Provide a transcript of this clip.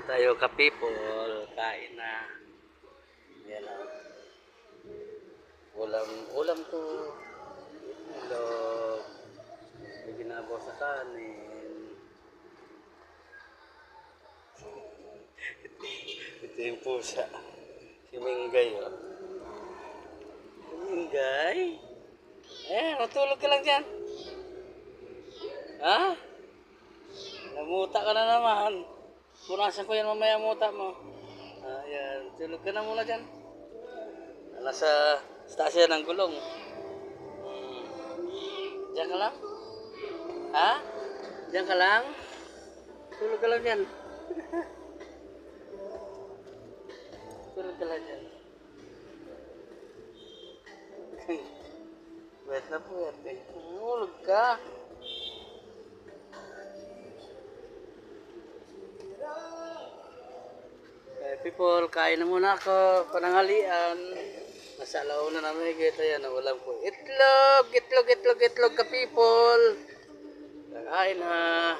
tayo ka people, kain na. Yan o. Ulam to. Itlog. May ginabaw sa kanin. Ito yung pusa. Si Minggay o. Si Minggay? Matulog ka lang dyan. Ha? Namuta ka na naman. Punasan ko yan mamaya muta mo. Ayan, tulog ka na muna dyan. Nasa stasya ng gulong. Diyan ka lang? Ha? Diyan ka lang? Tulog ka lang dyan. Tulog ka lang dyan. Wet na po yan. Tulog ka. People, kain na muna ako. Pananghalian. Nasa alauna na may kita yan. Ulam ko. Itlog ka people. Kain na.